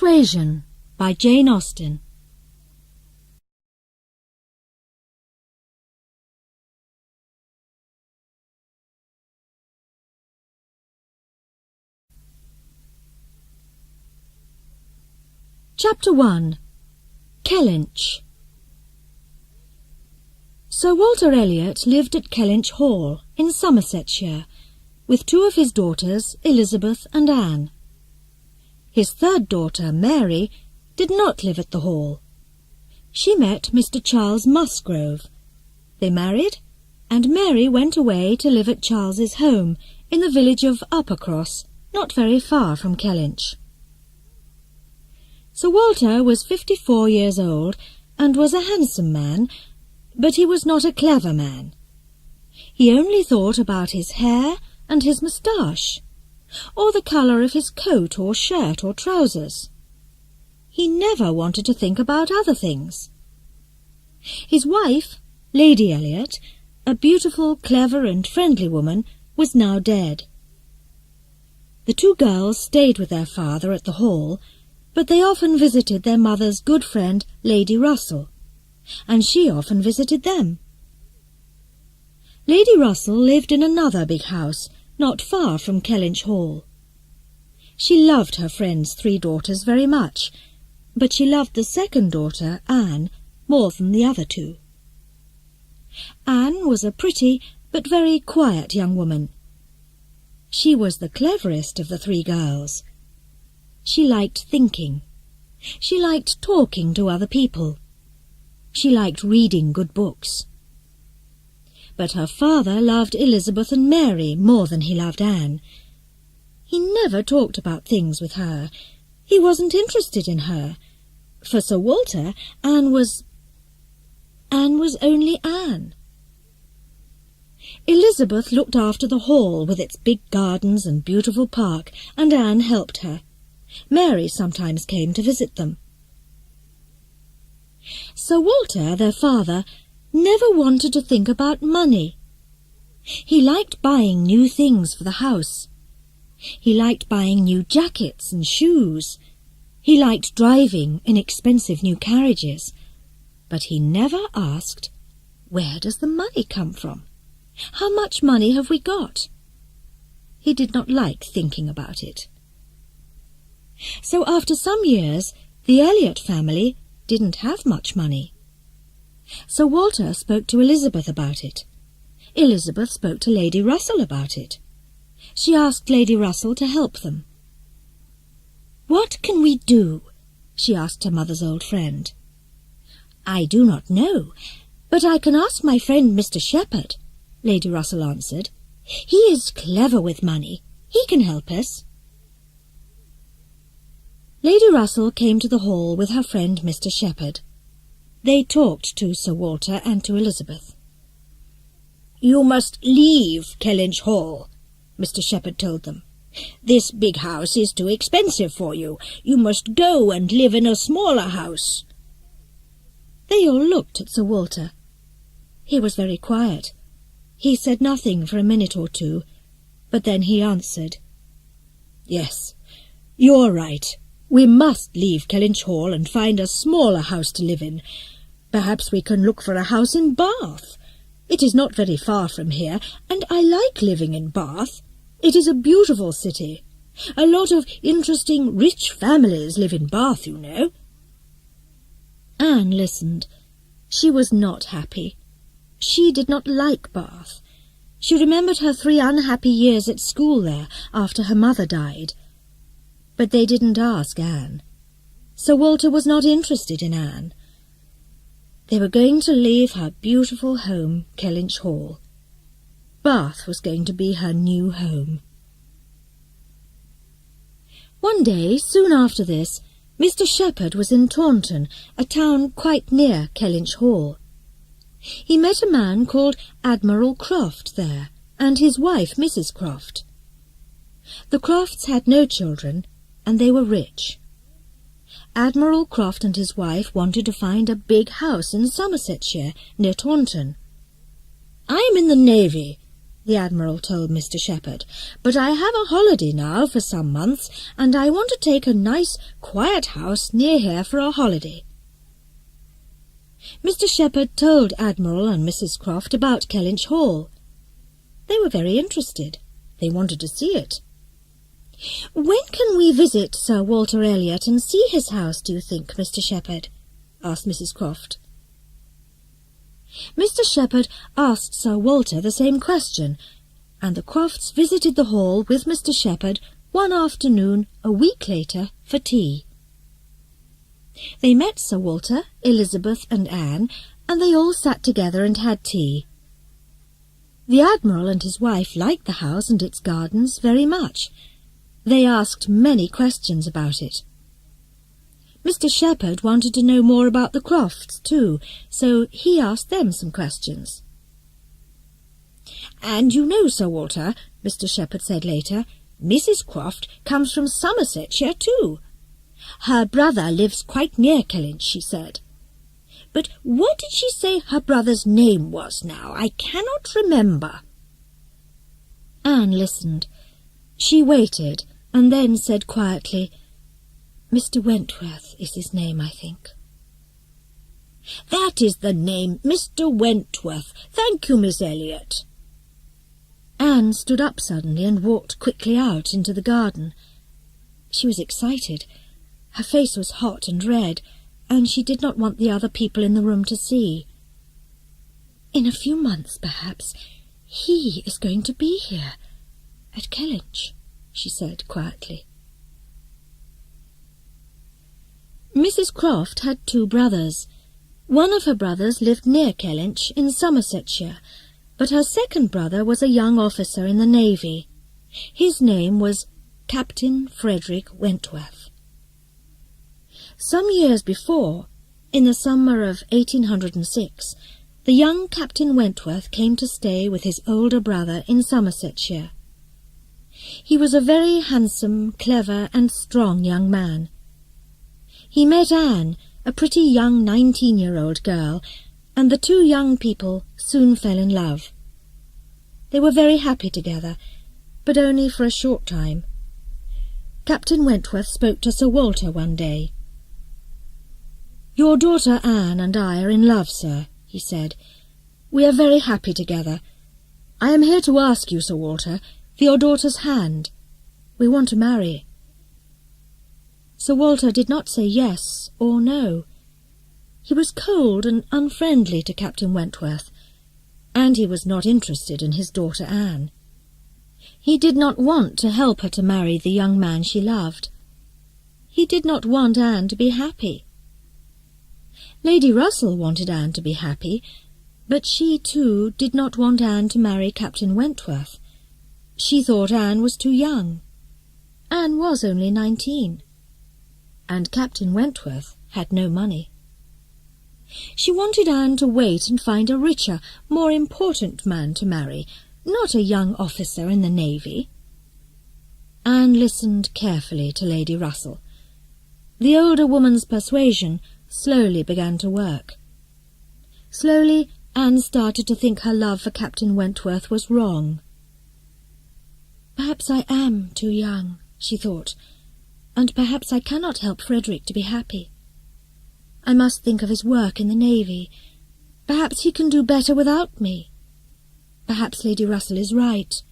Persuasion by Jane Austen. Chapter 1. Kellynch. Sir Walter Elliot lived at Kellynch Hall in Somersetshire with two of his daughters, Elizabeth and Anne. His third daughter, Mary, did not live at the Hall. She met Mr. Charles Musgrove. They married, and Mary went away to live at Charles's home in the village of Uppercross, not very far from Kellynch. Sir Walter was 54 years old and was a handsome man, but he was not a clever man. He only thought about his hair and his moustache, or the colour of his coat or shirt or trousers. He never wanted to think about other things. His wife, Lady Elliot, a beautiful, clever and friendly woman, was now dead. The two girls stayed with their father at the Hall, but they often visited their mother's good friend, Lady Russell, and she often visited them. Lady Russell lived in another big house, not far from Kellynch Hall. She loved her friend's three daughters very much, but she loved the second daughter, Anne, more than the other two. Anne was a pretty but very quiet young woman. She was the cleverest of the three girls. She liked thinking. She liked talking to other people. She liked reading good books. But her father loved Elizabeth and Mary more than he loved Anne. He never talked about things with her. He wasn't interested in her. For Sir Walter, Anne was only Anne. Elizabeth looked after the Hall with its big gardens and beautiful park, and Anne helped her. Mary sometimes came to visit them. Sir Walter, their father, never wanted to think about money. He liked buying new things for the house. He liked buying new jackets and shoes. He liked driving in expensive new carriages. But he never asked, "Where does the money come from? How much money have we got?" He did not like thinking about it. So after some years, the Elliot family didn't have much money. Sir Walter spoke to Elizabeth about it. Elizabeth spoke to Lady Russell about it. She asked Lady Russell to help them. "What can we do?" she asked her mother's old friend. "I do not know, but I can ask my friend Mr. Shepherd," Lady Russell answered. "He is clever with money. He can help us." Lady Russell came to the Hall with her friend Mr. Shepherd. They talked to Sir Walter and to Elizabeth. "You must leave Kellynch Hall," Mr. Shepherd told them. "This big house is too expensive for you. You must go and live in a smaller house." They all looked at Sir Walter. He was very quiet. He said nothing for a minute or two, but then he answered, "Yes, you're right. We must leave Kellynch Hall and find a smaller house to live in. Perhaps we can look for a house in Bath. It is not very far from here, and I like living in Bath. It is a beautiful city. A lot of interesting, rich families live in Bath, you know." Anne listened. She was not happy. She did not like Bath. She remembered her 3 unhappy years at school there after her mother died. But they didn't ask Anne. Sir Walter was not interested in Anne. They were going to leave her beautiful home, Kellynch Hall. Bath was going to be her new home. One day, soon after this, Mr. Shepherd was in Taunton, a town quite near Kellynch Hall. He met a man called Admiral Croft there, and his wife, Mrs. Croft. The Crofts had no children, and they were rich. Admiral Croft and his wife wanted to find a big house in Somersetshire, near Taunton. "I am in the Navy," the Admiral told Mr. Shepherd, "but I have a holiday now for some months, and I want to take a nice, quiet house near here for a holiday." Mr. Shepherd told Admiral and Mrs. Croft about Kellynch Hall. They were very interested. They wanted to see it. "When can we visit Sir Walter Elliot and see his house, do you think, Mr. Shepherd?" asked Mrs. Croft. Mr. Shepherd asked Sir Walter the same question, and the Crofts visited the Hall with Mr. Shepherd one afternoon a week later for tea. They met Sir Walter, Elizabeth and Anne, and they all sat together and had tea. The Admiral and his wife liked the house and its gardens very much. They asked many questions about it. Mr. Shepherd wanted to know more about the Crofts, too, so he asked them some questions. "And you know, Sir Walter," Mr. Shepherd said later, "Mrs. Croft comes from Somersetshire, too. Her brother lives quite near Kellynch, she said. But what did she say her brother's name was now? I cannot remember." Anne listened. She waited, and then said quietly, "Mr. Wentworth is his name, I think." "That is the name, Mr. Wentworth. Thank you, Miss Elliot." Anne stood up suddenly and walked quickly out into the garden. She was excited. Her face was hot and red, and she did not want the other people in the room to see. "In a few months, perhaps, he is going to be here, at Kellynch," she said quietly. Mrs. Croft had 2 brothers. One of her brothers lived near Kellynch in Somersetshire, but her second brother was a young officer in the Navy. His name was Captain Frederick Wentworth. Some years before, in the summer of 1806, the young Captain Wentworth came to stay with his older brother in Somersetshire. He was a very handsome, clever and strong young man. He met Anne, a pretty young 19-year-old girl, and the 2 young people soon fell in love. They were very happy together, but only for a short time. Captain Wentworth spoke to Sir Walter one day. "Your daughter Anne and I are in love, sir," he said. "We are very happy together. I am here to ask you, Sir Walter, for your daughter's hand. We want to marry." Sir Walter did not say yes or no. He was cold and unfriendly to Captain Wentworth, and he was not interested in his daughter Anne. He did not want to help her to marry the young man she loved. He did not want Anne to be happy. Lady Russell wanted Anne to be happy, but she, too, did not want Anne to marry Captain Wentworth. She thought Anne was too young. Anne was only 19. And Captain Wentworth had no money. She wanted Anne to wait and find a richer, more important man to marry, not a young officer in the Navy. Anne listened carefully to Lady Russell. The older woman's persuasion slowly began to work. Slowly, Anne started to think her love for Captain Wentworth was wrong. "Perhaps I am too young," she thought, "and perhaps I cannot help Frederick to be happy. I must think of his work in the Navy. Perhaps he can do better without me. Perhaps Lady Russell is right.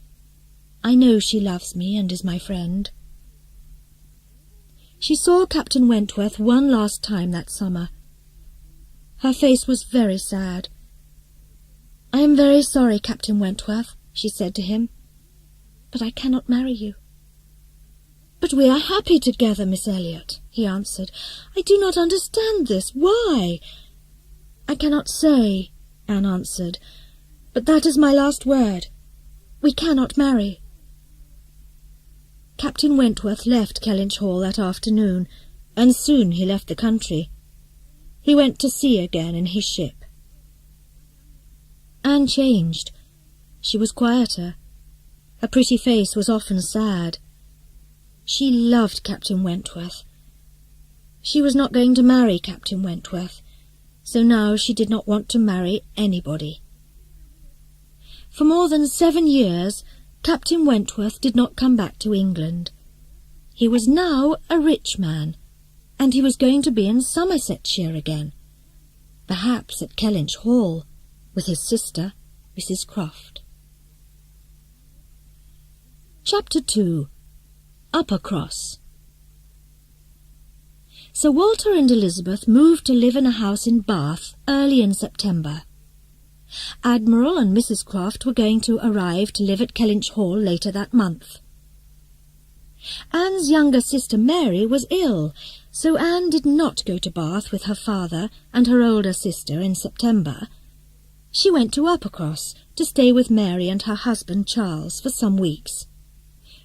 I know she loves me and is my friend." She saw Captain Wentworth one last time that summer. Her face was very sad. "I am very sorry, Captain Wentworth," she said to him, "but I cannot marry you." "But we are happy together, Miss Elliot," he answered. "I do not understand this. Why?" "I cannot say," Anne answered, "but that is my last word. We cannot marry." Captain Wentworth left Kellynch Hall that afternoon, and soon he left the country. He went to sea again in his ship. Anne changed. She was quieter. Her pretty face was often sad. She loved Captain Wentworth. She was not going to marry Captain Wentworth, so now she did not want to marry anybody. For more than 7 years, Captain Wentworth did not come back to England. He was now a rich man, and he was going to be in Somersetshire again, perhaps at Kellynch Hall, with his sister, Mrs. Croft. Chapter 2. Uppercross. Sir Walter and Elizabeth moved to live in a house in Bath early in September. Admiral and Mrs. Croft were going to arrive to live at Kellynch Hall later that month. Anne's younger sister Mary was ill, so Anne did not go to Bath with her father and her older sister in September. She went to Uppercross to stay with Mary and her husband Charles for some weeks.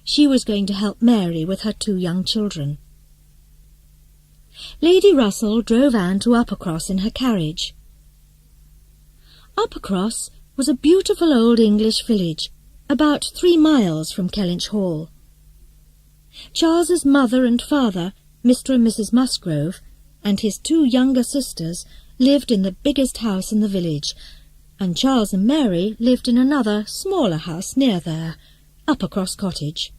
She was going to help Mary with her 2 young children. Lady Russell drove Anne to Uppercross in her carriage. Uppercross was a beautiful old English village, about 3 miles from Kellynch Hall. Charles's mother and father, Mr. and Mrs. Musgrove, and his 2 younger sisters lived in the biggest house in the village, and Charles and Mary lived in another, smaller house near there, Uppercross Cottage.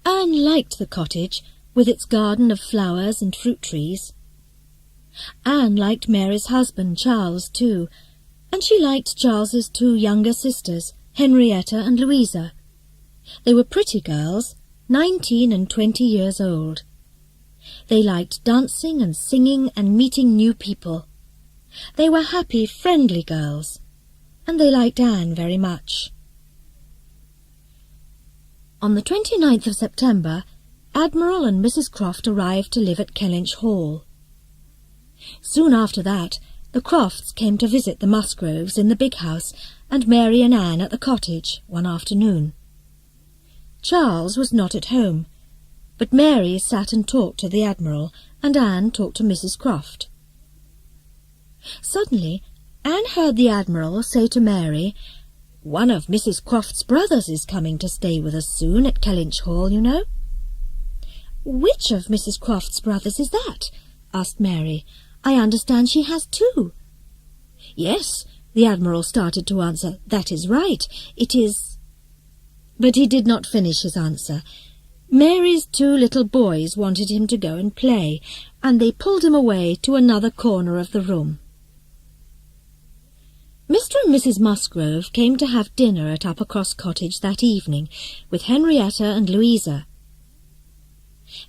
Anne liked the cottage, with its garden of flowers and fruit trees. Anne liked Mary's husband, Charles, too, and she liked Charles's 2 younger sisters, Henrietta and Louisa. They were pretty girls, 19 and 20 years old. They liked dancing and singing and meeting new people. They were happy, friendly girls, and they liked Anne very much. On the 29th of September, Admiral and Mrs. Croft arrived to live at Kellynch Hall. Soon after that, the Crofts came to visit the Musgroves in the big house, and Mary and Anne at the cottage one afternoon. Charles was not at home, but Mary sat and talked to the Admiral, and Anne talked to Mrs. Croft. Suddenly, Anne heard the Admiral say to Mary, "One of Mrs. Croft's brothers is coming to stay with us soon at Kellynch Hall, you know." "Which of Mrs. Croft's brothers is that?" asked Mary. "I understand she has 2. "Yes," the Admiral started to answer. "That is right. It is—" But he did not finish his answer. Mary's 2 little boys wanted him to go and play, and they pulled him away to another corner of the room. Mr. and Mrs. Musgrove came to have dinner at Uppercross Cottage that evening, with Henrietta and Louisa.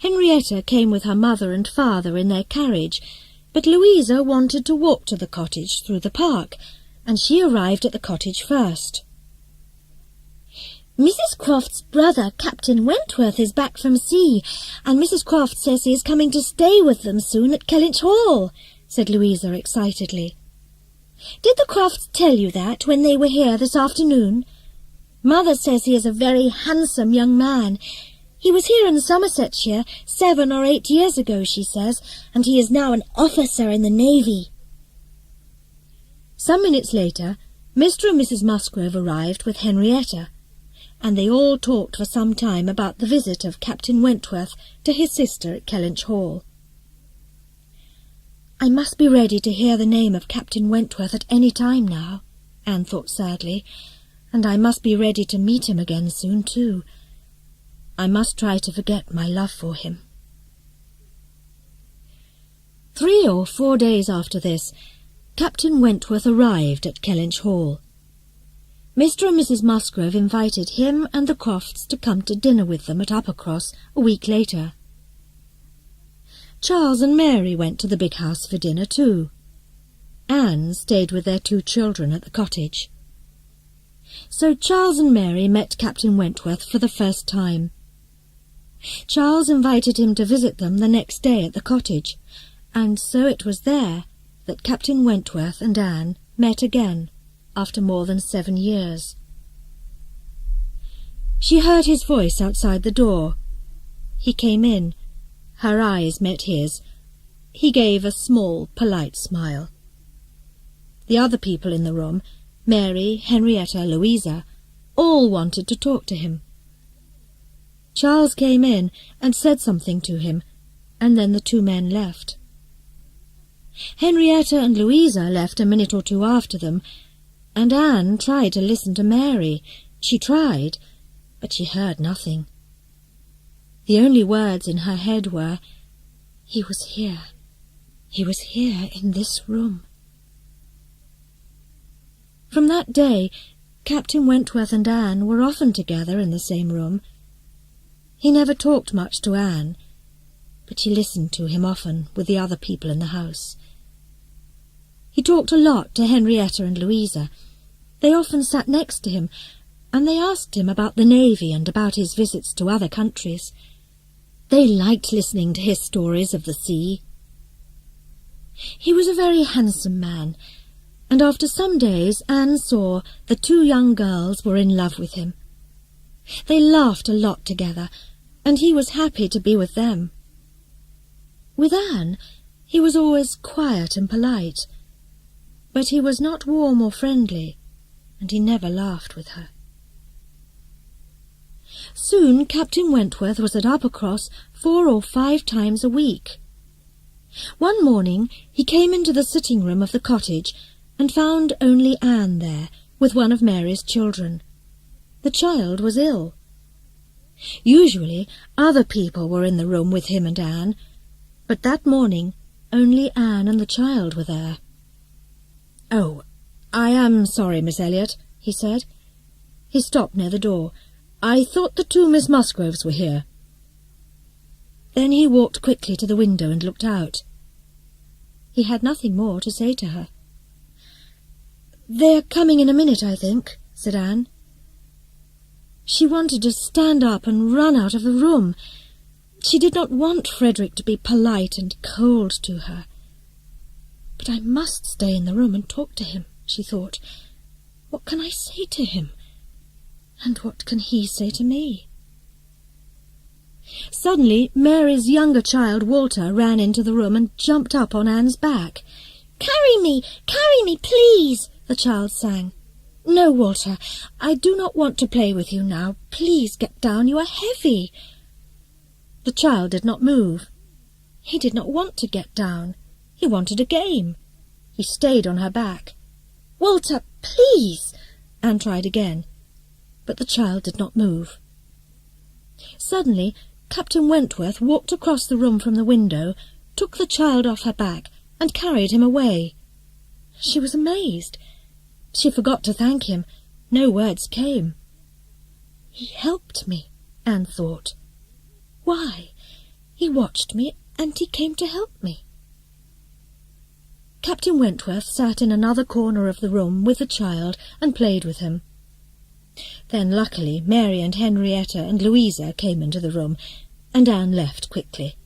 Henrietta came with her mother and father in their carriage, but Louisa wanted to walk to the cottage through the park, and she arrived at the cottage first. "Mrs. Croft's brother, Captain Wentworth, is back from sea, and Mrs. Croft says he is coming to stay with them soon at Kellynch Hall," said Louisa excitedly. "Did the Crofts tell you that when they were here this afternoon? Mother says he is a very handsome young man. He was here in Somersetshire 7 or 8 years ago, she says, and he is now an officer in the Navy." Some minutes later, Mr. and Mrs. Musgrove arrived with Henrietta, and they all talked for some time about the visit of Captain Wentworth to his sister at Kellynch Hall. "I must be ready to hear the name of Captain Wentworth at any time now," Anne thought sadly, "and I must be ready to meet him again soon, too. I must try to forget my love for him." 3 or 4 days after this, Captain Wentworth arrived at Kellynch Hall. Mr. and Mrs. Musgrove invited him and the Crofts to come to dinner with them at Uppercross a week later. Charles and Mary went to the big house for dinner too. Anne stayed with their 2 children at the cottage. So Charles and Mary met Captain Wentworth for the first time. Charles invited him to visit them the next day at the cottage, and so it was there that Captain Wentworth and Anne met again after more than 7 years. She heard his voice outside the door. He came in. Her eyes met his. He gave a small, polite smile. The other people in the room, Mary, Henrietta, Louisa, all wanted to talk to him. Charles came in and said something to him, and then the 2 men left. Henrietta and Louisa left a minute or 2 after them, and Anne tried to listen to Mary. She tried, but she heard nothing. The only words in her head were, "He was here. He was here in this room." From that day, Captain Wentworth and Anne were often together in the same room. He never talked much to Anne, but she listened to him often with the other people in the house. He talked a lot to Henrietta and Louisa. They often sat next to him, and they asked him about the navy and about his visits to other countries. They liked listening to his stories of the sea. He was a very handsome man, and after some days Anne saw the two young girls were in love with him. They laughed a lot together, and he was happy to be with them. With Anne, he was always quiet and polite, but he was not warm or friendly, and he never laughed with her. Soon Captain Wentworth was at Uppercross 4 or 5 times a week. One morning he came into the sitting-room of the cottage and found only Anne there, with one of Mary's children. The child was ill. Usually other people were in the room with him and Anne, but that morning only Anne and the child were there. "Oh, I am sorry, Miss Elliot," he said. He stopped near the door. "I thought the two Miss Musgroves were here." Then he walked quickly to the window and looked out. He had nothing more to say to her. "They're coming in a minute, I think," said Anne. She wanted to stand up and run out of the room. She did not want Frederick to be polite and cold to her. "But I must stay in the room and talk to him," she thought. "What can I say to him? And what can he say to me?" Suddenly Mary's younger child, Walter, ran into the room and jumped up on Anne's back. Carry me, please," the child sang. "No, Walter, I do not want to play with you now. Please get down, you are heavy." The child did not move. He did not want to get down. He wanted a game. He stayed on her back. "Walter, please," Anne tried again, but the child did not move. Suddenly Captain Wentworth walked across the room from the window, took the child off her back, and carried him away. She was amazed. She forgot to thank him. No words came. "He helped me," Anne thought. "Why? He watched me, and he came to help me." Captain Wentworth sat in another corner of the room with the child and played with him. Then, luckily, Mary and Henrietta and Louisa came into the room, and Anne left quickly.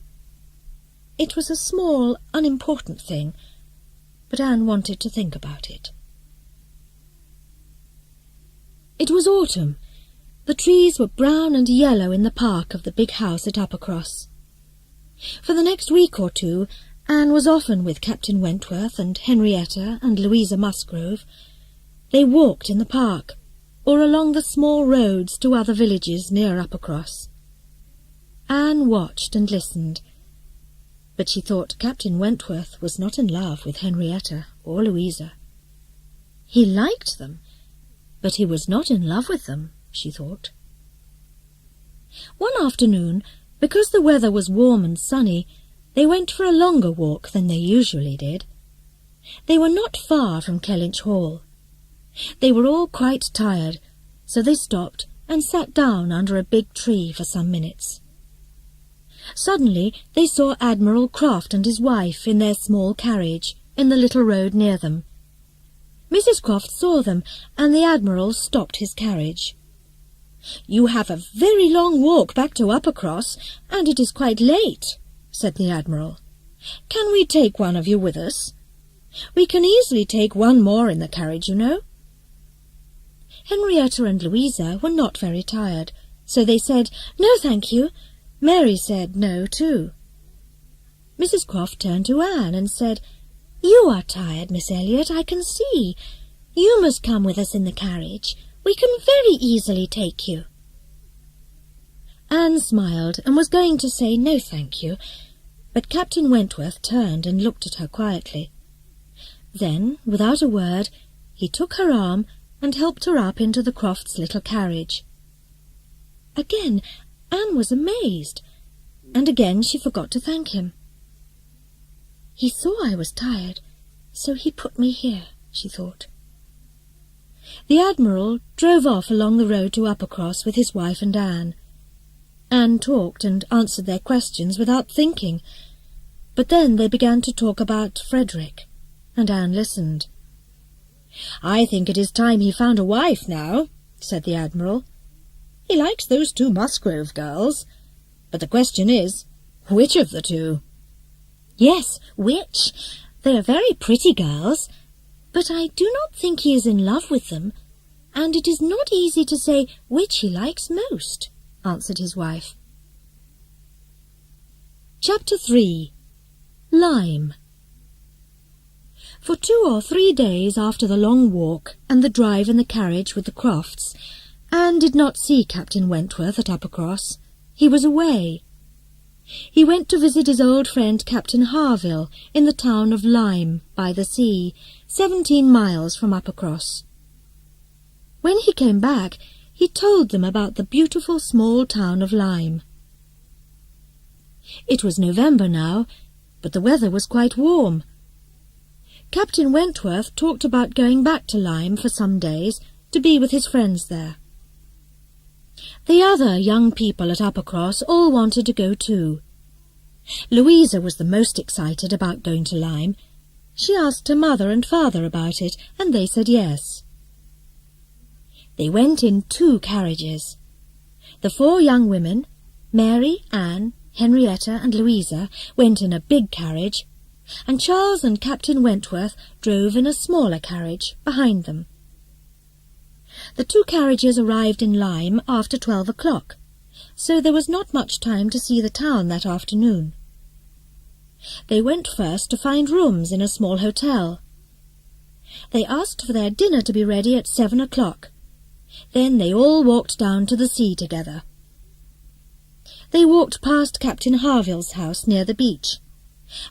It was a small, unimportant thing, but Anne wanted to think about it. It was autumn. The trees were brown and yellow in the park of the big house at Uppercross. For the next week or two, Anne was often with Captain Wentworth and Henrietta and Louisa Musgrove. They walked in the park, or along the small roads to other villages near Uppercross. Anne watched and listened, but she thought Captain Wentworth was not in love with Henrietta or Louisa. He liked them, but he was not in love with them, she thought. One afternoon, because the weather was warm and sunny, they went for a longer walk than they usually did. They were not far from Kellynch Hall. They were all quite tired, so they stopped and sat down under a big tree for some minutes. Suddenly they saw Admiral Croft and his wife in their small carriage in the little road near them. Mrs. Croft saw them, and the Admiral stopped his carriage. "You have a very long walk back to Uppercross, and it is quite late," said the Admiral. "Can we take one of you with us? We can easily take one more in the carriage, you know." Henrietta and Louisa were not very tired, so they said, "No, thank you." Mary said no, too. Mrs. Croft turned to Anne and said, "You are tired, Miss Elliot, I can see. You must come with us in the carriage. We can very easily take you." Anne smiled and was going to say no, thank you, but Captain Wentworth turned and looked at her quietly. Then, without a word, He took her arm and helped her up into the Crofts' little carriage. Again Anne was amazed, and again she forgot to thank him. He saw I was tired, so he put me here, she thought. The Admiral drove off along the road to Uppercross with his wife and Anne. Anne talked and answered their questions without thinking, but then they began to talk about Frederick, and Anne listened. "I think it is time he found a wife now," said the Admiral. "He likes those 2 Musgrove girls, but the question is, which of the 2? "Yes, which? They are very pretty girls, but I do not think he is in love with them, and it is not easy to say which he likes most," answered his wife. Chapter 3. Lyme. For 2 or 3 days after the long walk and the drive in the carriage with the Crofts, Anne did not see Captain Wentworth at Uppercross. He was away. He went to visit his old friend Captain Harville in the town of Lyme by the sea, 17 miles from Uppercross. When he came back, he told them about the beautiful small town of Lyme. It was November now, but the weather was quite warm. Captain Wentworth talked about going back to Lyme for some days to be with his friends there. The other young people at Uppercross all wanted to go too. Louisa was the most excited about going to Lyme. She asked her mother and father about it, and they said yes. They went in 2 carriages. The 4 young women, Mary, Anne, Henrietta and Louisa, went in a big carriage, and Charles and Captain Wentworth drove in a smaller carriage behind them. The 2 carriages arrived in Lyme after 12 o'clock, so there was not much time to see the town that afternoon. They went first to find rooms in a small hotel. They asked for their dinner to be ready at 7 o'clock. Then they all walked down to the sea together. They walked past Captain Harville's house near the beach,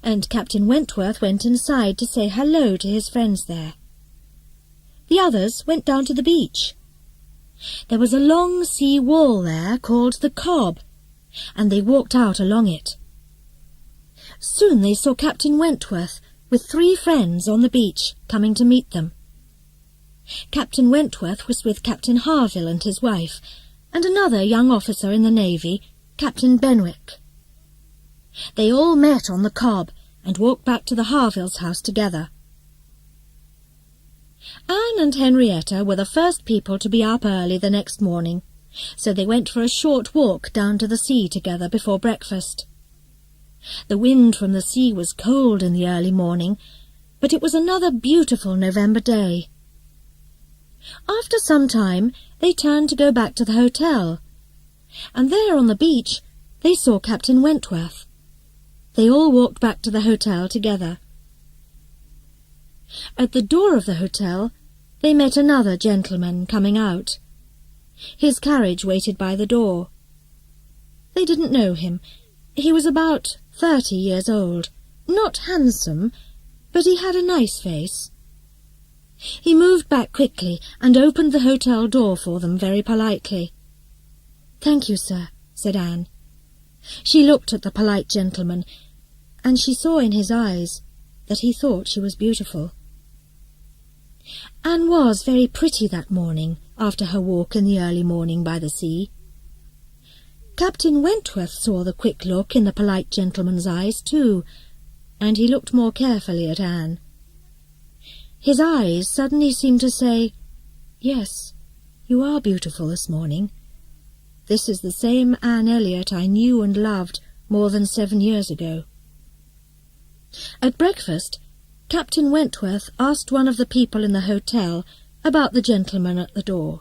and Captain Wentworth went inside to say hello to his friends there. The others went down to the beach. There was a long sea wall there called the Cobb, and they walked out along it. Soon they saw Captain Wentworth with 3 friends on the beach coming to meet them. Captain Wentworth was with Captain Harville and his wife, and another young officer in the Navy, Captain Benwick. They all met on the Cobb and walked back to the Harvilles' house together. Anne and Henrietta were the first people to be up early the next morning, so they went for a short walk down to the sea together before breakfast. The wind from the sea was cold in the early morning, but it was another beautiful November day. After some time they turned to go back to the hotel, and there on the beach they saw Captain Wentworth. They all walked back to the hotel together. At the door of the hotel they met another gentleman coming out. His carriage waited by the door. They didn't know him. He was about 30 years old, not handsome, but he had a nice face. He moved back quickly and opened the hotel door for them very politely. "Thank you, sir," said Anne. She looked at the polite gentleman, and she saw in his eyes that he thought she was beautiful. Anne was very pretty that morning, after her walk in the early morning by the sea. Captain Wentworth saw the quick look in the polite gentleman's eyes too, and he looked more carefully at Anne. His eyes suddenly seemed to say, "Yes, you are beautiful this morning. This is the same Anne Elliot I knew and loved more than 7 years ago." At breakfast, Captain Wentworth asked one of the people in the hotel about the gentleman at the door.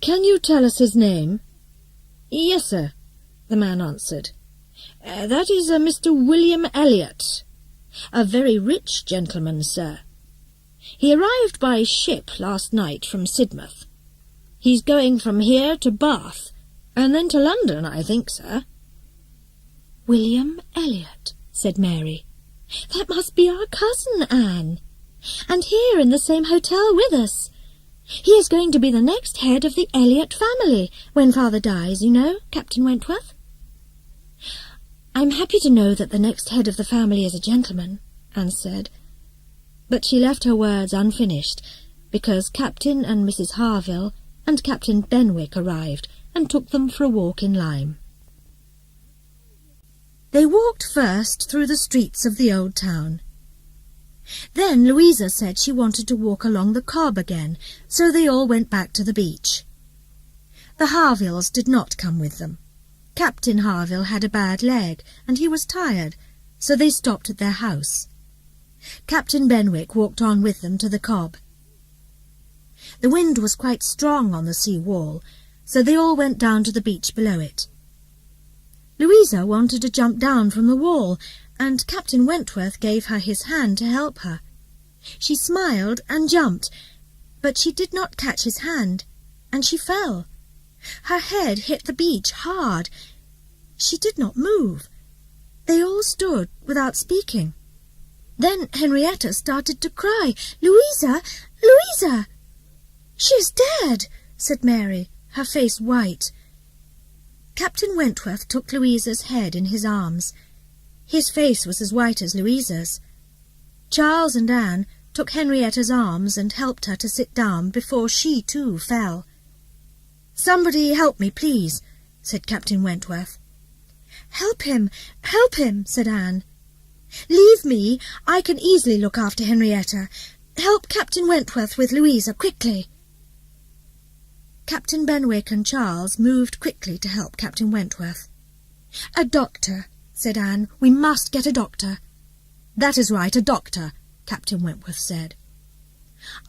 "Can you tell us his name?" "Yes, sir," the man answered. "That is Mr. William Elliot, a very rich gentleman, sir. He arrived by ship last night from Sidmouth. He's going from here to Bath, and then to London, I think, sir." "William Elliot," said Mary. "That must be our cousin, Anne. And here in the same hotel with us. He is going to be the next head of the Elliot family when father dies, you know, Captain Wentworth. I'm happy to know that the next head of the family is a gentleman, Anne said. But she left her words unfinished, because Captain and Mrs. Harville and Captain Benwick arrived and took them for a walk in Lyme. They walked first through the streets of the old town. Then Louisa said she wanted to walk along the Cobb again, so they all went back to the beach. The Harvilles did not come with them. Captain Harville had a bad leg, and he was tired, so they stopped at their house. Captain Benwick walked on with them to the Cobb. The wind was quite strong on the sea wall, so they all went down to the beach below it. Louisa wanted to jump down from the wall, and Captain Wentworth gave her his hand to help her. She smiled and jumped, but she did not catch his hand, and she fell. Her head hit the beach hard. She did not move. They all stood without speaking. Then Henrietta started to cry, "Louisa! Louisa!" "She is dead," said Mary, her face white. Captain Wentworth took Louisa's head in his arms. His face was as white as Louisa's. Charles and Anne took Henrietta's arms and helped her to sit down before she too fell. "Somebody help me, please," said Captain Wentworth. Help him, said Anne. "Leave me. I can easily look after Henrietta. Help Captain Wentworth with Louisa, quickly." Captain Benwick and Charles moved quickly to help Captain Wentworth. "A doctor," said Anne. "We must get a doctor." "That is right, a doctor," Captain Wentworth said.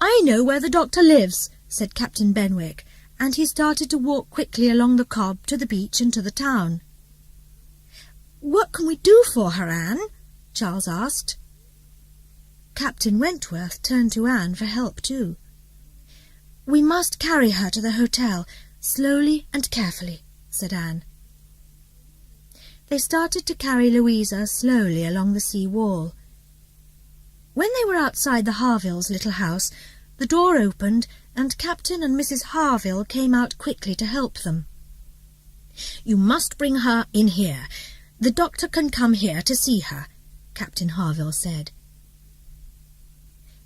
"I know where the doctor lives," said Captain Benwick, and he started to walk quickly along the Cobb to the beach and to the town. "What can we do for her, Anne?" Charles asked. Captain Wentworth turned to Anne for help too. "We must carry her to the hotel, slowly and carefully," said Anne. They started to carry Louisa slowly along the sea wall. When they were outside the Harvilles' little house, the door opened and Captain and Mrs. Harville came out quickly to help them. "You must bring her in here. The doctor can come here to see her," Captain Harville said.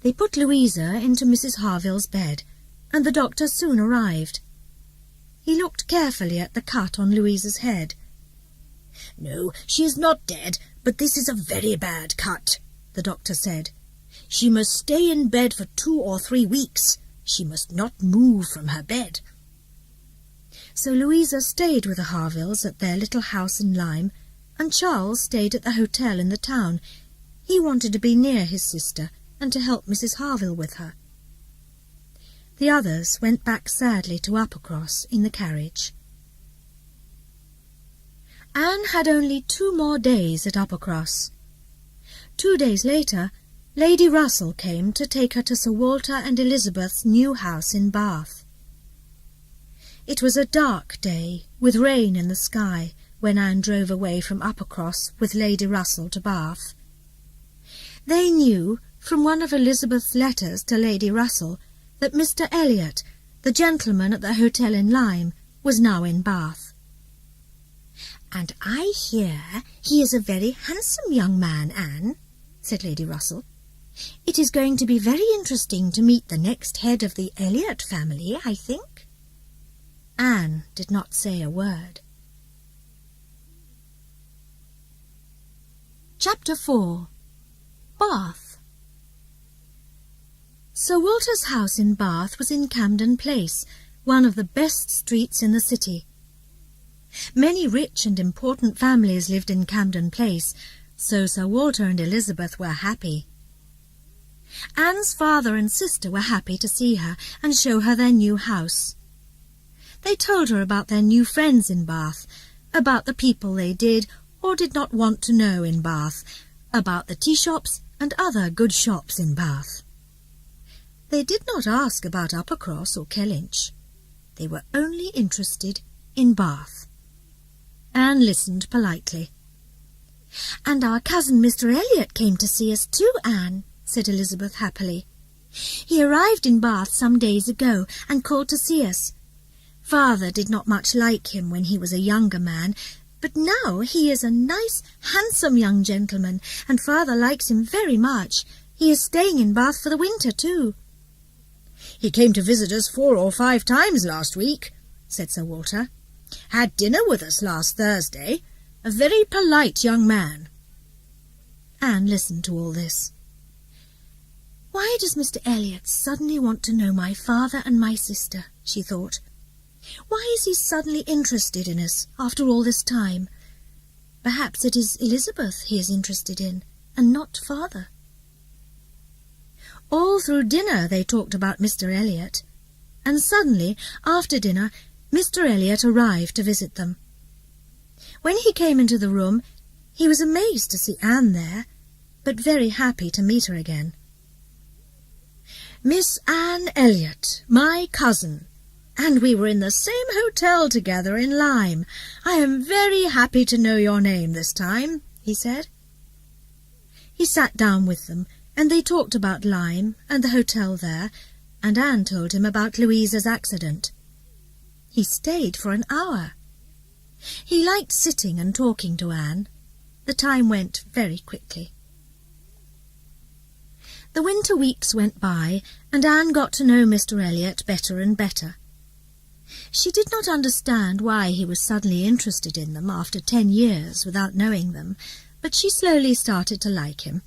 They put Louisa into Mrs. Harville's bed, and the doctor soon arrived. He looked carefully at the cut on Louisa's head. "No, she is not dead, but this is a very bad cut," the doctor said. "She must stay in bed for 2 or 3 weeks. She must not move from her bed." So Louisa stayed with the Harvilles at their little house in Lyme, and Charles stayed at the hotel in the town. He wanted to be near his sister and to help Mrs. Harville with her. The others went back sadly to Uppercross in the carriage. Anne had only 2 more days at Uppercross. 2 days later, Lady Russell came to take her to Sir Walter and Elizabeth's new house in Bath. It was a dark day, with rain in the sky, when Anne drove away from Uppercross with Lady Russell to Bath. They knew, from one of Elizabeth's letters to Lady Russell, that Mr. Elliot, the gentleman at the hotel in Lyme, was now in Bath. "And I hear he is a very handsome young man, Anne," said Lady Russell. "It is going to be very interesting to meet the next head of the Elliot family, I think." Anne did not say a word. Chapter 4. Bath. Sir Walter's house in Bath was in Camden Place, one of the best streets in the city. Many rich and important families lived in Camden Place, so Sir Walter and Elizabeth were happy. Anne's father and sister were happy to see her and show her their new house. They told her about their new friends in Bath, about the people they did or did not want to know in Bath, about the tea-shops and other good shops in Bath. They did not ask about Uppercross or Kellynch. They were only interested in Bath. Anne listened politely. "And our cousin Mr. Elliot came to see us too, Anne," said Elizabeth happily. "He arrived in Bath some days ago and called to see us. Father did not much like him when he was a younger man, but now he is a nice, handsome young gentleman, and Father likes him very much. He is staying in Bath for the winter, too." "He came to visit us 4 or 5 times last week," said Sir Walter. "Had dinner with us last Thursday. A very polite young man." Anne listened to all this. "Why does Mr. Elliot suddenly want to know my father and my sister?" she thought. "Why is he suddenly interested in us after all this time? Perhaps it is Elizabeth he is interested in, and not Father." All through dinner they talked about Mr. Elliot, and suddenly, after dinner, Mr. Elliot arrived to visit them. When he came into the room, he was amazed to see Anne there, but very happy to meet her again. "Miss Anne Elliot, my cousin, and we were in the same hotel together in Lyme. I am very happy to know your name this time," he said. He sat down with them, and they talked about Lyme and the hotel there, and Anne told him about Louisa's accident. He stayed for an hour. He liked sitting and talking to Anne. The time went very quickly. The winter weeks went by, and Anne got to know Mr. Elliot better and better. She did not understand why he was suddenly interested in them after 10 years without knowing them, but she slowly started to like him.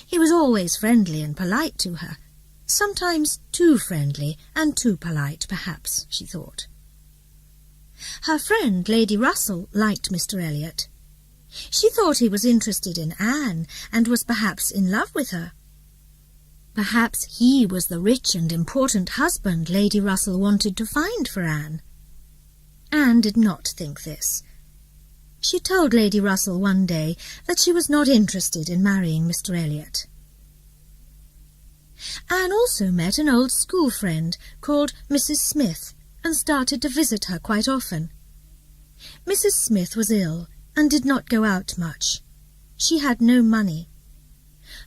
He was always friendly and polite to her, sometimes too friendly and too polite, perhaps, she thought. Her friend, Lady Russell, liked Mr. Elliot. She thought he was interested in Anne, and was perhaps in love with her. Perhaps he was the rich and important husband Lady Russell wanted to find for Anne. Anne did not think this. She told Lady Russell one day that she was not interested in marrying Mr. Elliot. Anne also met an old school friend called Mrs. Smith, and started to visit her quite often. Mrs. Smith was ill and did not go out much. She had no money.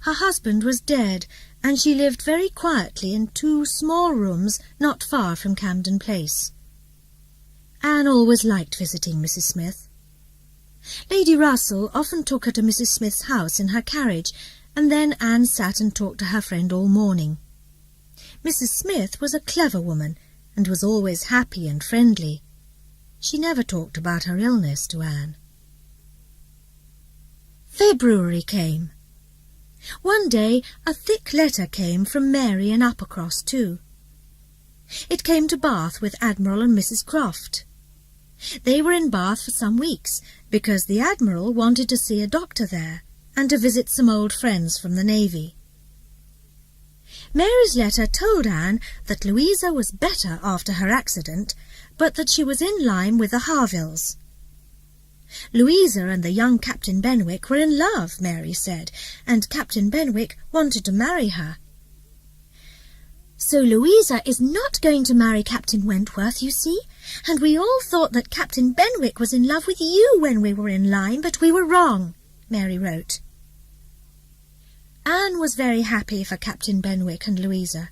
Her husband was dead, and she lived very quietly in 2 small rooms not far from Camden Place. Anne always liked visiting Mrs. Smith. Lady Russell often took her to Mrs. Smith's house in her carriage, and then Anne sat and talked to her friend all morning. Mrs. Smith was a clever woman, and was always happy and friendly. She never talked about her illness to Anne. February came. One day a thick letter came from Mary in Uppercross too. It came to Bath with Admiral and Mrs. Croft. They were in Bath for some weeks, because the Admiral wanted to see a doctor there, and to visit some old friends from the Navy. Mary's letter told Anne that Louisa was better after her accident, but that she was in Lyme with the Harvilles. Louisa and the young Captain Benwick were in love, Mary said, and Captain Benwick wanted to marry her. "So Louisa is not going to marry Captain Wentworth, you see, and we all thought that Captain Benwick was in love with you when we were in Lyme, but we were wrong," Mary wrote. Anne was very happy for Captain Benwick and Louisa.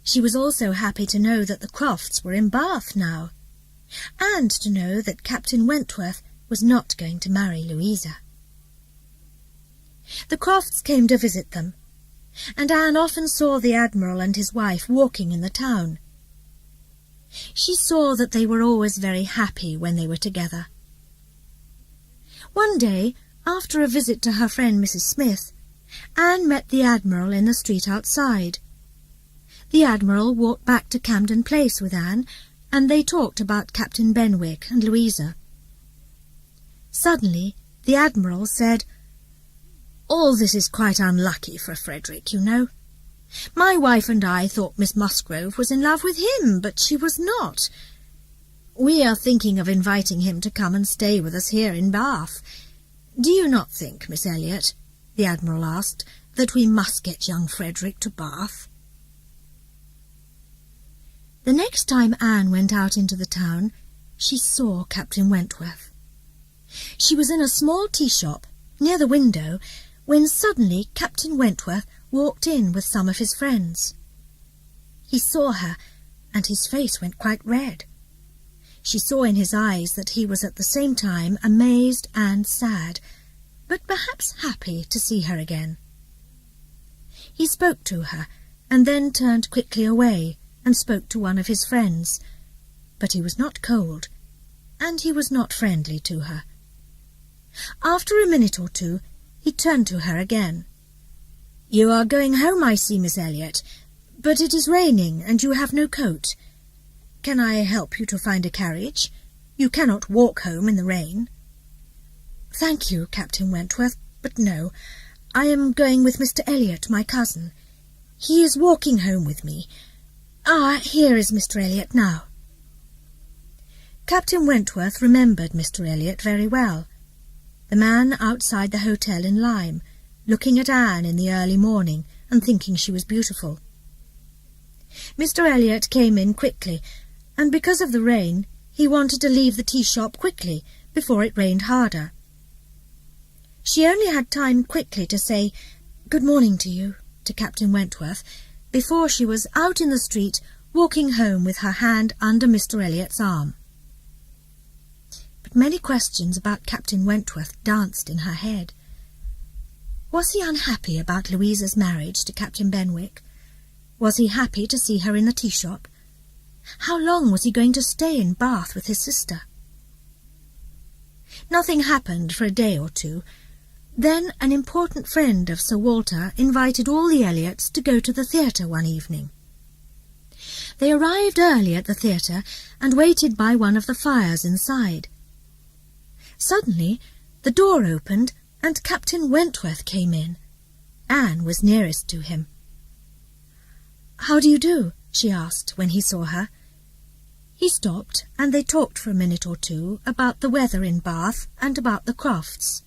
She was also happy to know that the Crofts were in Bath now, and to know that Captain Wentworth was not going to marry Louisa. The Crofts came to visit them, and Anne often saw the Admiral and his wife walking in the town. She saw that they were always very happy when they were together. One day, after a visit to her friend Mrs. Smith, Anne met the Admiral in the street outside. The Admiral walked back to Camden Place with Anne, and they talked about Captain Benwick and Louisa. Suddenly, the Admiral said, "All this is quite unlucky for Frederick, you know. My wife and I thought Miss Musgrove was in love with him, but she was not. We are thinking of inviting him to come and stay with us here in Bath. Do you not think, Miss Elliot," the Admiral asked, "that we must get young Frederick to Bath?" The next time Anne went out into the town, she saw Captain Wentworth. She was in a small tea shop, near the window, when suddenly Captain Wentworth walked in with some of his friends. He saw her, and his face went quite red. She saw in his eyes that he was at the same time amazed and sad, but perhaps happy to see her again. He spoke to her, and then turned quickly away and spoke to one of his friends, but he was not cold, and he was not friendly to her. After a minute or two, he turned to her again. "You are going home, I see, Miss Elliot, but it is raining, and you have no coat. Can I help you to find a carriage? You cannot walk home in the rain." "Thank you, Captain Wentworth, but no. I am going with Mr. Elliot, my cousin. He is walking home with me. Ah, here is Mr. Elliot now." Captain Wentworth remembered Mr. Elliot very well. The man outside the hotel in Lyme, looking at Anne in the early morning and thinking she was beautiful. Mr. Elliot came in quickly, and because of the rain, he wanted to leave the tea-shop quickly, before it rained harder. She only had time quickly to say, "Good morning to you," to Captain Wentworth, before she was out in the street, walking home with her hand under Mr. Elliot's arm. But many questions about Captain Wentworth danced in her head. Was he unhappy about Louisa's marriage to Captain Benwick? Was he happy to see her in the tea-shop? How long was he going to stay in Bath with his sister? Nothing happened for a day or two. Then an important friend of Sir Walter invited all the Elliots to go to the theatre one evening. They arrived early at the theatre and waited by one of the fires inside. Suddenly the door opened and Captain Wentworth came in. Anne was nearest to him. "How do you do?" she asked when he saw her. He stopped, and they talked for a minute or two about the weather in Bath and about the Crofts.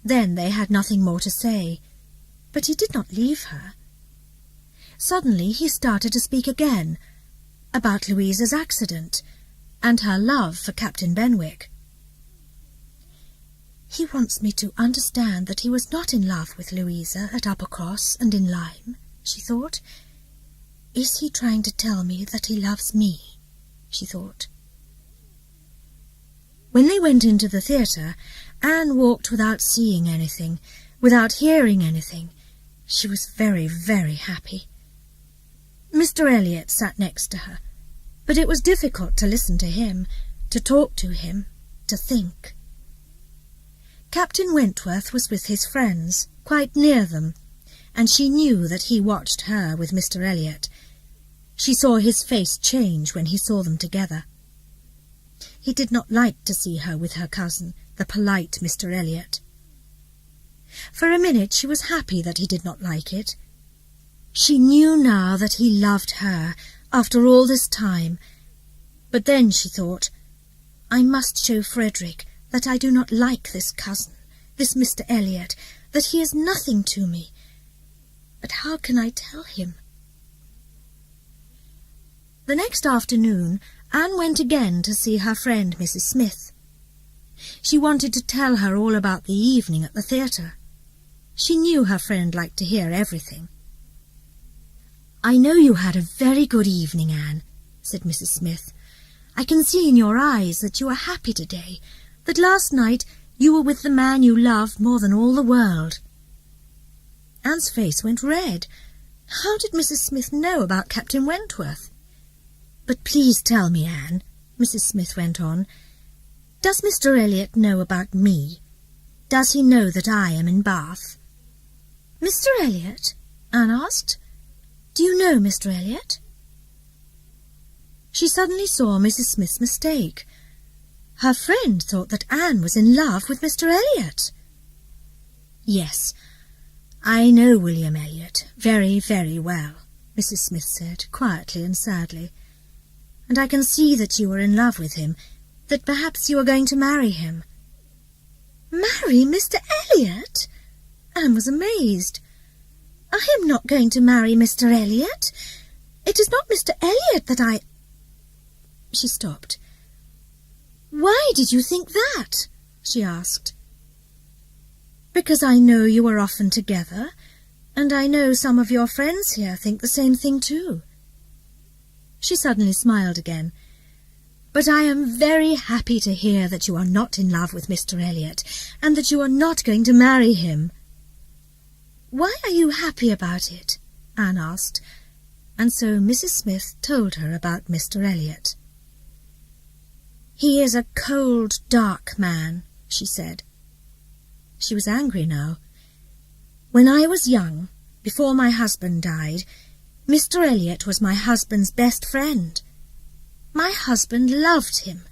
Then they had nothing more to say, but he did not leave her. Suddenly he started to speak again, about Louisa's accident, and her love for Captain Benwick. "He wants me to understand that he was not in love with Louisa at Uppercross and in Lyme," she thought. "Is he trying to tell me that he loves me?" she thought. When they went into the theatre, Anne walked without seeing anything, without hearing anything. She was very, very happy. Mr. Elliot sat next to her, but it was difficult to listen to him, to talk to him, to think. Captain Wentworth was with his friends, quite near them, and she knew that he watched her with Mr. Elliot. She saw his face change when he saw them together. He did not like to see her with her cousin, the polite Mr. Elliot. For a minute she was happy that he did not like it. She knew now that he loved her, after all this time. But then she thought, "I must show Frederick that I do not like this cousin, this Mr. Elliot, that he is nothing to me. But how can I tell him?" The next afternoon Anne went again to see her friend Mrs. Smith. She wanted to tell her all about the evening at the theatre. She knew her friend liked to hear everything. "I know you had a very good evening, Anne," said Mrs. Smith. "I can see in your eyes that you are happy today, that last night you were with the man you love more than all the world." Anne's face went red. How did Mrs. Smith know about Captain Wentworth? "But please tell me, Anne," Mrs. Smith went on, "does Mr. Elliot know about me? Does he know that I am in Bath?" "Mr. Elliot?" Anne asked. "Do you know Mr. Elliot?" She suddenly saw Mrs. Smith's mistake. Her friend thought that Anne was in love with Mr. Elliot. "Yes, I know William Elliot very, very well," Mrs. Smith said, quietly and sadly. "And I can see that you are in love with him, that perhaps you are going to marry him." "Marry Mr. Elliot?" Anne was amazed. "I am not going to marry Mr. Elliot. It is not Mr. Elliot that I—" She stopped. "Why did you think that?" she asked. "Because I know you are often together. And I know some of your friends here think the same thing too." She suddenly smiled again. "But I am very happy to hear that you are not in love with Mr. Elliot, and that you are not going to marry him." "Why are you happy about it?" Anne asked, and so Mrs. Smith told her about Mr. Elliot. "He is a cold, dark man," she said. She was angry now. "When I was young, before my husband died, Mr. Elliot was my husband's best friend. My husband loved him.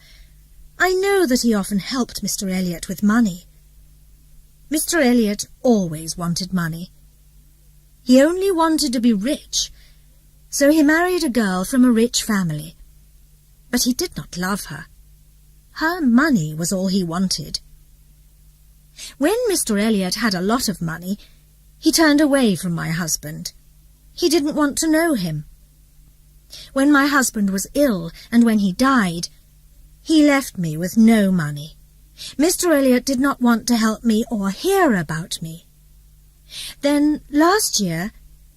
I know that he often helped Mr. Elliot with money. Mr. Elliot always wanted money. He only wanted to be rich, so he married a girl from a rich family. But he did not love her. Her money was all he wanted. When Mr. Elliot had a lot of money, he turned away from my husband. He didn't want to know him. When my husband was ill and when he died, he left me with no money. Mr. Elliot did not want to help me or hear about me. Then last year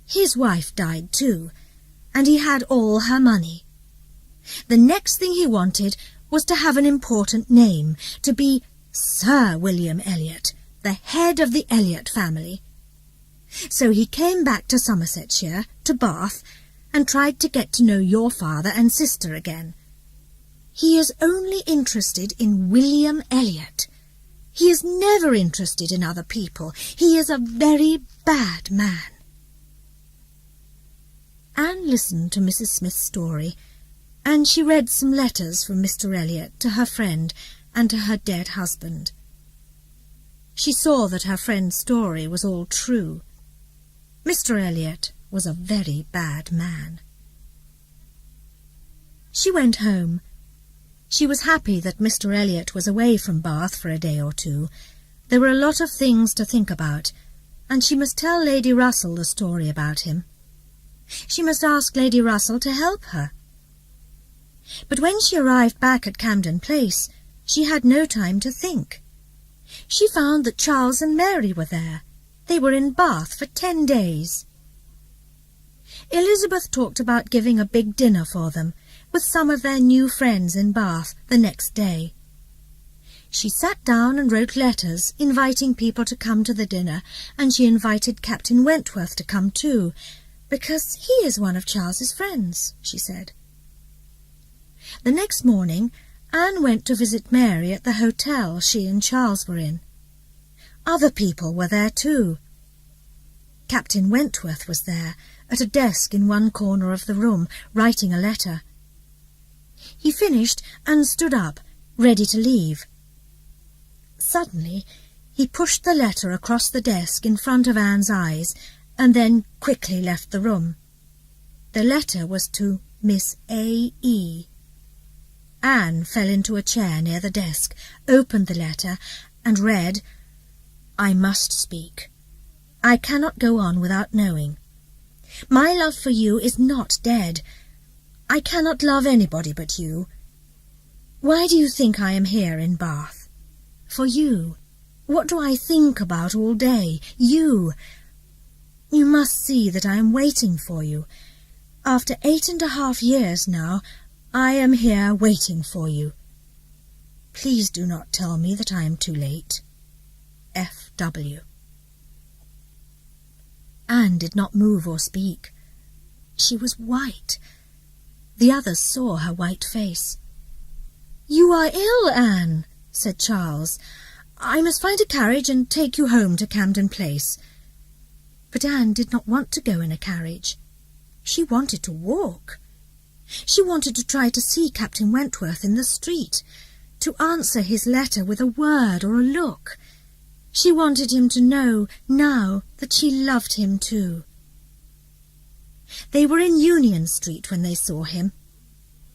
his wife died too, and he had all her money. The next thing he wanted was to have an important name, to be Sir William Elliot, the head of the Elliot family. So he came back to Somersetshire, to Bath, and tried to get to know your father and sister again. He is only interested in William Elliot. He is never interested in other people. He is a very bad man." Anne listened to Mrs. Smith's story, and she read some letters from Mr. Elliot to her friend and to her dead husband. She saw that her friend's story was all true. Mr. Elliot was a very bad man. She went home. She was happy that Mr. Elliot was away from Bath for a day or two. There were a lot of things to think about, and she must tell Lady Russell the story about him. She must ask Lady Russell to help her. But when she arrived back at Camden Place, she had no time to think. She found that Charles and Mary were there. They were in Bath for 10 days. Elizabeth talked about giving a big dinner for them, with some of their new friends in Bath, the next day. She sat down and wrote letters inviting people to come to the dinner, and she invited Captain Wentworth to come too, because he is one of Charles's friends, she said. The next morning, Anne went to visit Mary at the hotel she and Charles were in. Other people were there too. Captain Wentworth was there, at a desk in one corner of the room, writing a letter. He finished and stood up, ready to leave. Suddenly, he pushed the letter across the desk in front of Anne's eyes, and then quickly left the room. The letter was to Miss A.E. Anne fell into a chair near the desk, opened the letter, and read, "I must speak. I cannot go on without knowing. My love for you is not dead. I cannot love anybody but you. Why do you think I am here in Bath? For you. What do I think about all day? You. You must see that I am waiting for you. After 8.5 years now, I am here waiting for you. Please do not tell me that I am too late. F.W." Anne did not move or speak. She was white. The others saw her white face. "You are ill, Anne," said Charles. "I must find a carriage and take you home to Camden Place." But Anne did not want to go in a carriage. She wanted to walk. She wanted to try to see Captain Wentworth in the street, to answer his letter with a word or a look. She wanted him to know now that she loved him too. They were in Union Street when they saw him.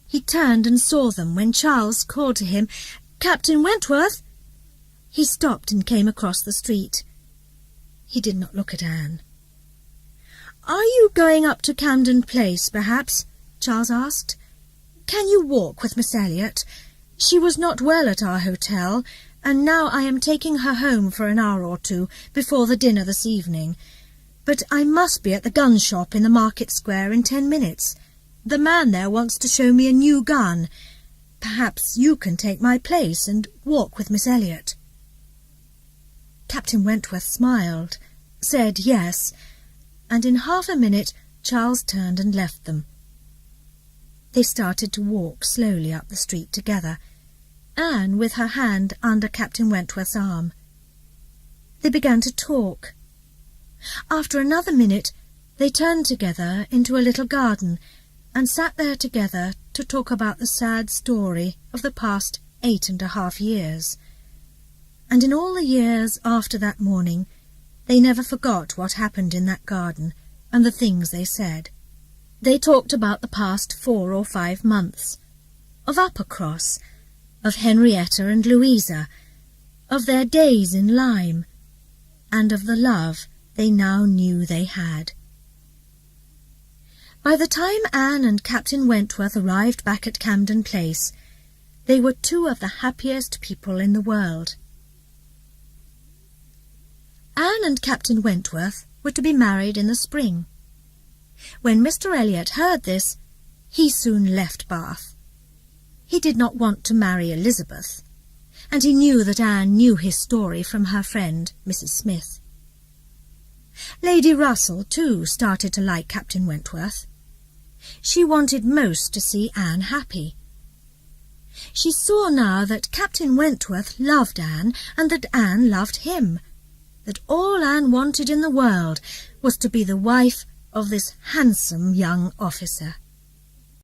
He turned and saw them when Charles called to him, "Captain Wentworth!" He stopped and came across the street. He did not look at Anne. "Are you going up to Camden Place, perhaps?" Charles asked. "Can you walk with Miss Elliot? She was not well at our hotel, and now I am taking her home for an hour or two before the dinner this evening. But I must be at the gun shop in the market square in 10 minutes. The man there wants to show me a new gun. Perhaps you can take my place and walk with Miss Elliot." Captain Wentworth smiled, said yes, and in half a minute Charles turned and left them. They started to walk slowly up the street together, Anne with her hand under Captain Wentworth's arm. They began to talk. After another minute they turned together into a little garden and sat there together to talk about the sad story of the past 8.5 years. And in all the years after that morning they never forgot what happened in that garden and the things they said. They talked about the past 4 or 5 months, of Uppercross, of Henrietta and Louisa, of their days in Lyme, and of the love they now knew they had. By the time Anne and Captain Wentworth arrived back at Camden Place, they were 2 of the happiest people in the world. Anne and Captain Wentworth were to be married in the spring. When Mr. Elliot heard this, he soon left Bath. He did not want to marry Elizabeth, and he knew that Anne knew his story from her friend, Mrs. Smith. Lady Russell, too, started to like Captain Wentworth. She wanted most to see Anne happy. She saw now that Captain Wentworth loved Anne, and that Anne loved him, that all Anne wanted in the world was to be the wife of this handsome young officer.